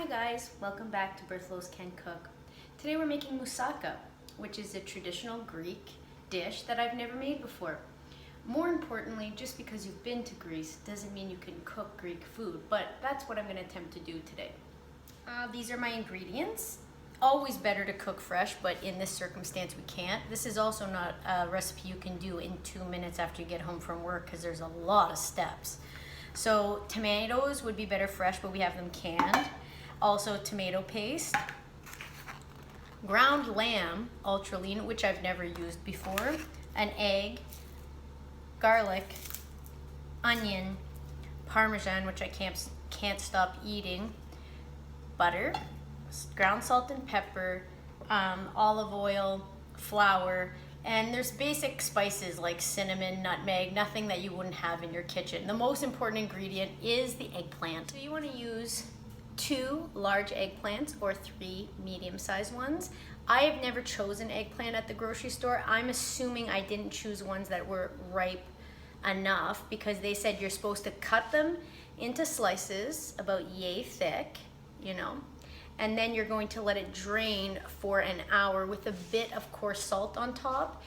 Hi guys, welcome back to Berthelots Can Cook. Today we're making moussaka, which is a traditional Greek dish that I've never made before. More importantly, just because you've been to Greece doesn't mean you can cook Greek food, but that's what I'm going to attempt to do today. These are my ingredients. Always better to cook fresh, but in this circumstance we can't. This is also not a recipe you can do in 2 minutes after you get home from work because there's a lot of steps. So tomatoes would be better fresh, but we have them canned. Also tomato paste, ground lamb, ultra lean, which I've never used before, an egg, garlic, onion, parmesan, which I can't stop eating, butter, ground salt and pepper, olive oil, flour, and there's basic spices like cinnamon, nutmeg, nothing that you wouldn't have in your kitchen. The most important ingredient is the eggplant. So you want to use 2 large eggplants or 3 medium-sized ones. I have never chosen eggplant at the grocery store. I'm assuming I didn't choose ones that were ripe enough because they said you're supposed to cut them into slices about yay thick, and then you're going to let it drain for an hour with a bit of coarse salt on top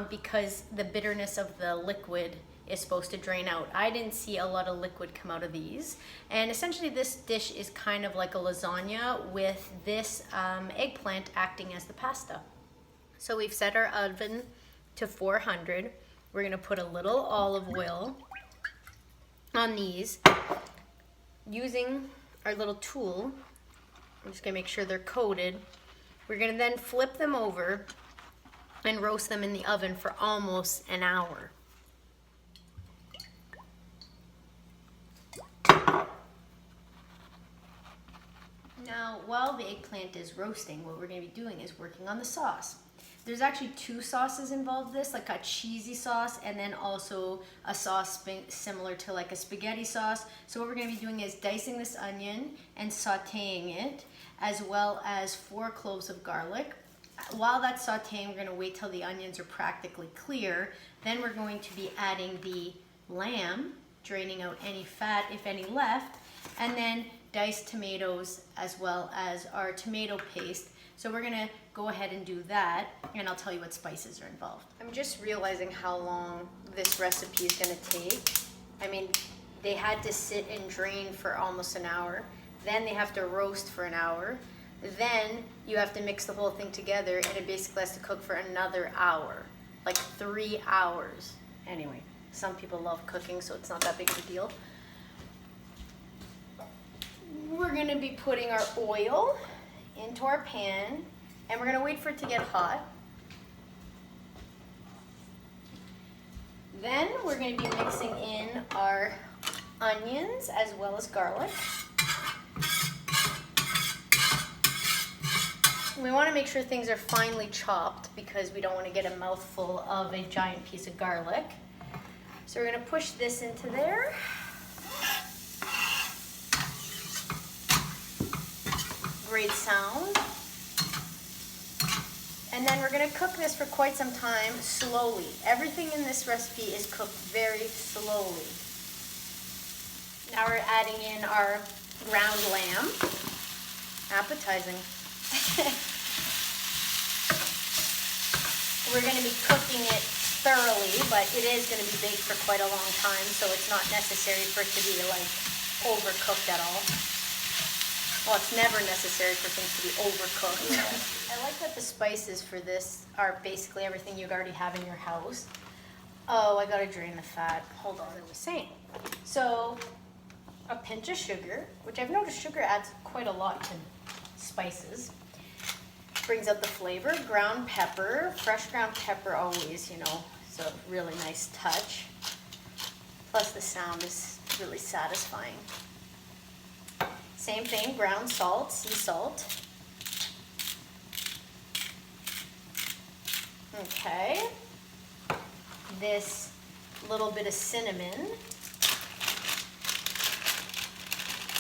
because the bitterness of the liquid is supposed to drain out. I didn't see a lot of liquid come out of these. And essentially this dish is kind of like a lasagna with this eggplant acting as the pasta. So we've set our oven to 400. We're gonna put a little olive oil on these. Using our little tool, I'm just gonna make sure they're coated. We're gonna then flip them over and roast them in the oven for almost an hour. Now, while the eggplant is roasting, what we're going to be doing is working on the sauce. There's actually 2 sauces involved in this, like a cheesy sauce and then also a sauce similar to like a spaghetti sauce. So what we're going to be doing is dicing this onion and sauteing it, as well as 4 cloves of garlic. While that's sauteing, we're going to wait till the onions are practically clear. Then we're going to be adding the lamb, draining out any fat, if any left, and then diced tomatoes as well as our tomato paste. So we're gonna go ahead and do that, and I'll tell you what spices are involved. I'm just realizing how long this recipe is gonna take. I mean, they had to sit and drain for almost an hour. Then they have to roast for an hour. Then you have to mix the whole thing together, and it basically has to cook for another hour, like 3 hours. Anyway, some people love cooking, so it's not that big of a deal. We're gonna be putting our oil into our pan, and we're gonna wait for it to get hot. Then we're gonna be mixing in our onions as well as garlic. We wanna make sure things are finely chopped because we don't wanna get a mouthful of a giant piece of garlic. So we're gonna push this into there. Great sound. And then we're going to cook this for quite some time slowly. Everything in this recipe is cooked very slowly. Now we're adding in our ground lamb. Appetizing. We're going to be cooking it thoroughly, but it is going to be baked for quite a long time, so it's not necessary for it to be like overcooked at all. Well, it's never necessary for things to be overcooked. Yeah. I like that the spices for this are basically everything you already have in your house. Oh, I gotta drain the fat. Hold on, I was saying. So, a pinch of sugar, which I've noticed sugar adds quite a lot to spices. Brings out the flavor. Ground pepper, fresh ground pepper always, it's a really nice touch. Plus the sound is really satisfying. Same thing, ground salt, sea salt. Okay. This little bit of cinnamon.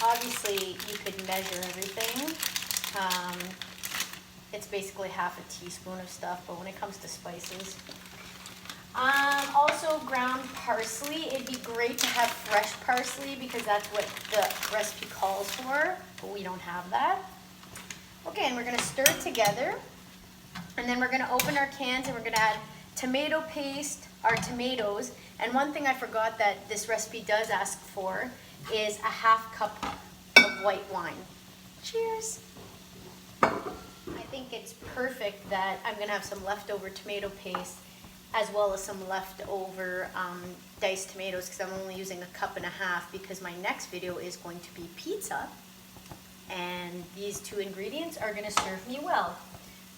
Obviously, you could measure everything. It's basically half a teaspoon of stuff, but when it comes to spices, Also ground parsley. It'd be great to have fresh parsley because that's what the recipe calls for, but we don't have that. Okay, and we're gonna stir it together. And then we're gonna open our cans and we're gonna add tomato paste, our tomatoes. And one thing I forgot that this recipe does ask for is a half cup of white wine. Cheers. I think it's perfect that I'm gonna have some leftover tomato paste as well as some leftover diced tomatoes because I'm only using a cup and a half because my next video is going to be pizza. And these two ingredients are gonna serve me well.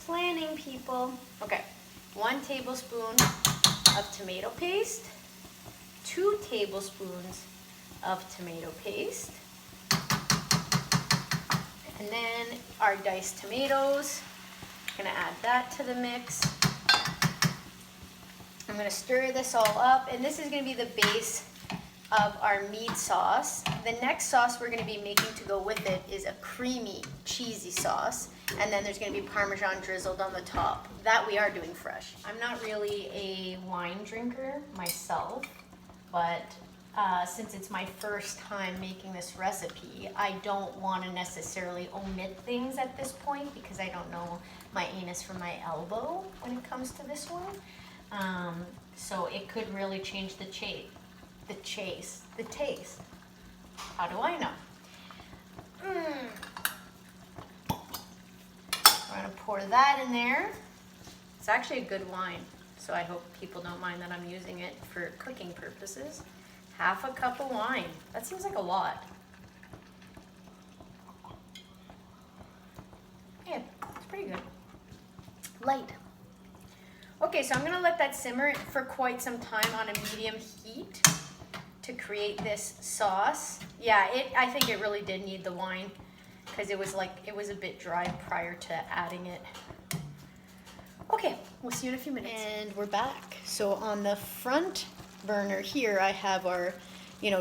Planning, people. Okay, 1 tablespoon of tomato paste, 2 tablespoons of tomato paste, and then our diced tomatoes. I'm gonna add that to the mix. I'm gonna stir this all up, and this is gonna be the base of our meat sauce. The next sauce we're gonna be making to go with it is a creamy, cheesy sauce, and then there's gonna be Parmesan drizzled on the top. That we are doing fresh. I'm not really a wine drinker myself, but since it's my first time making this recipe, I don't wanna necessarily omit things at this point because I don't know my anus from my elbow when it comes to this one. So it could really change the taste. How do I know? We're gonna pour that in there. It's actually a good wine, so I hope people don't mind that I'm using it for cooking purposes. Half a cup of wine. That seems like a lot. Yeah, it's pretty good. Light. Okay, so I'm gonna let that simmer for quite some time on a medium heat to create this sauce. Yeah, I think it really did need the wine because it was a bit dry prior to adding it. Okay, we'll see you in a few minutes. And we're back. So on the front burner here, I have our,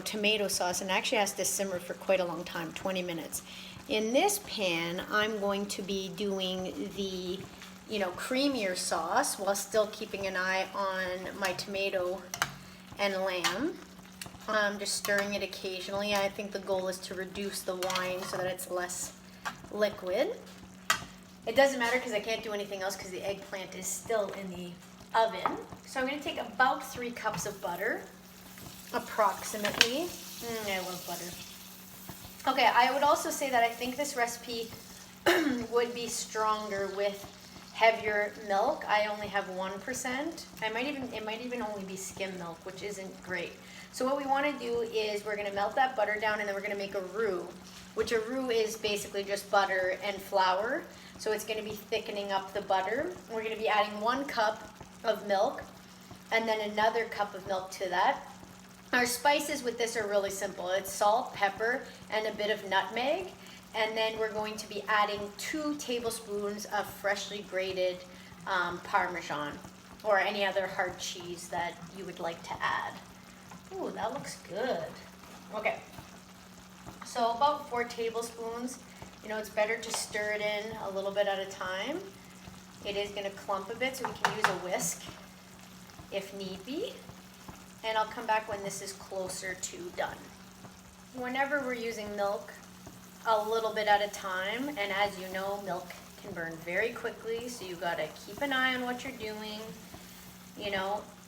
tomato sauce, and it actually has to simmer for quite a long time, 20 minutes. In this pan, I'm going to be doing the creamier sauce while still keeping an eye on my tomato and lamb. Just stirring it occasionally. I think the goal is to reduce the wine so that it's less liquid. It doesn't matter because I can't do anything else because the eggplant is still in the oven. So I'm going to take about 3 cups of butter, approximately. I love butter. Okay, I would also say that I think this recipe would be stronger with heavier milk. I only have 1%. It might even only be skim milk, which isn't great. So what we want to do is we're going to melt that butter down and then we're going to make a roux, which a roux is basically just butter and flour. So it's going to be thickening up the butter. We're going to be adding 1 cup of milk and then another cup of milk to that. Our spices with this are really simple. It's salt, pepper, and a bit of nutmeg. And then we're going to be adding 2 tablespoons of freshly grated Parmesan or any other hard cheese that you would like to add. Ooh, that looks good. Okay, so about 4 tablespoons. It's better to stir it in a little bit at a time. It is gonna clump a bit, so we can use a whisk if need be. And I'll come back when this is closer to done. Whenever we're using milk, a little bit at a time, and as you know, milk can burn very quickly, so you gotta keep an eye on what you're doing.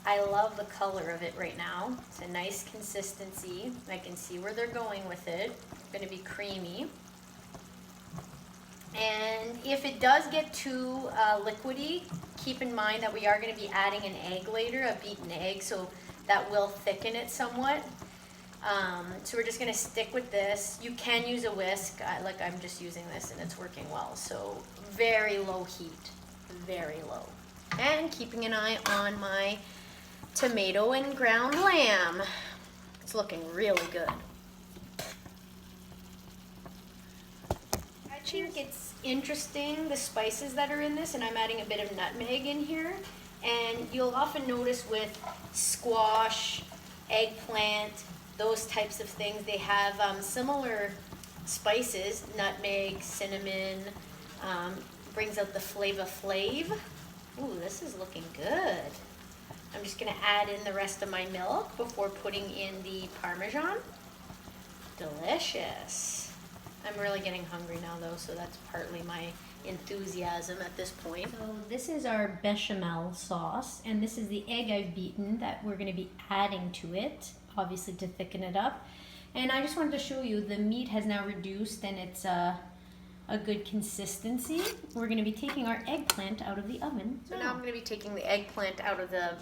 I love the color of it right now. It's a nice consistency. I can see where they're going with it. It's gonna be creamy. And if it does get too liquidy, keep in mind that we are gonna be adding an egg later, a beaten egg, so that will thicken it somewhat. So we're just gonna stick with this. You can use a whisk, I'm just using this and it's working well. So very low heat, very low. And keeping an eye on my tomato and ground lamb. It's looking really good. I think it's interesting, the spices that are in this, and I'm adding a bit of nutmeg in here. And you'll often notice with squash, eggplant, those types of things, they have similar spices, nutmeg, cinnamon, brings out the flavor flav. Ooh, this is looking good. I'm just gonna add in the rest of my milk before putting in the Parmesan. Delicious. I'm really getting hungry now though, so that's partly my enthusiasm at this point. So this is our bechamel sauce, and this is the egg I've beaten that we're gonna be adding to it, obviously to thicken it up. And I just wanted to show you the meat has now reduced and it's a good consistency. We're gonna be taking our eggplant out of the oven. So now I'm gonna be taking the eggplant out of the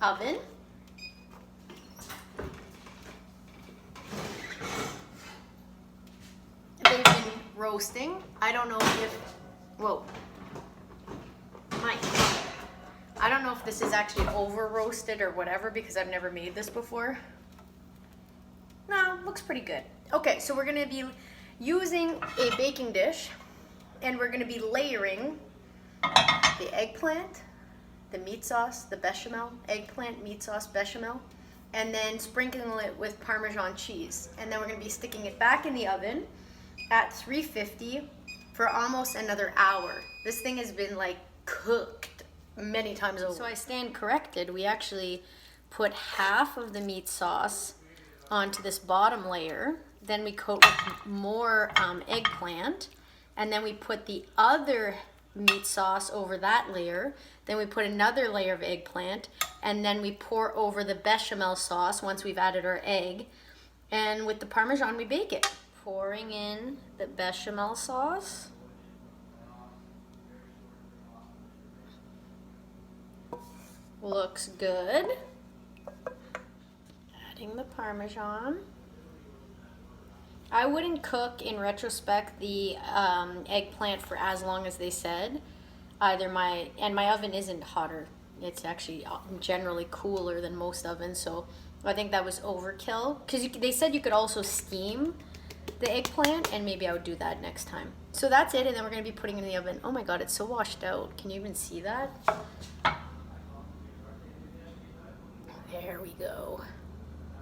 oven. They've been roasting. I don't know if, whoa, Mike. I don't know if this is actually over roasted or whatever because I've never made this before. No, looks pretty good. Okay, so we're gonna be using a baking dish and we're gonna be layering the eggplant, the meat sauce, the bechamel, eggplant, meat sauce, bechamel, and then sprinkling it with Parmesan cheese. And then we're gonna be sticking it back in the oven at 350 for almost another hour. This thing has been like cooked many times over. So I stand corrected. We actually put half of the meat sauce onto this bottom layer. Then we coat with more eggplant. And then we put the other meat sauce over that layer. Then we put another layer of eggplant. And then we pour over the bechamel sauce once we've added our egg. And with the Parmesan, we bake it. Pouring in the bechamel sauce. Looks good. Adding the Parmesan. I wouldn't cook, in retrospect, the eggplant for as long as they said. My oven isn't hotter. It's actually generally cooler than most ovens, so I think that was overkill. Because they said you could also steam the eggplant, and maybe I would do that next time. So that's it, and then we're going to be putting it in the oven. Oh my god, it's so washed out. Can you even see that? There we go.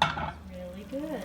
Really good.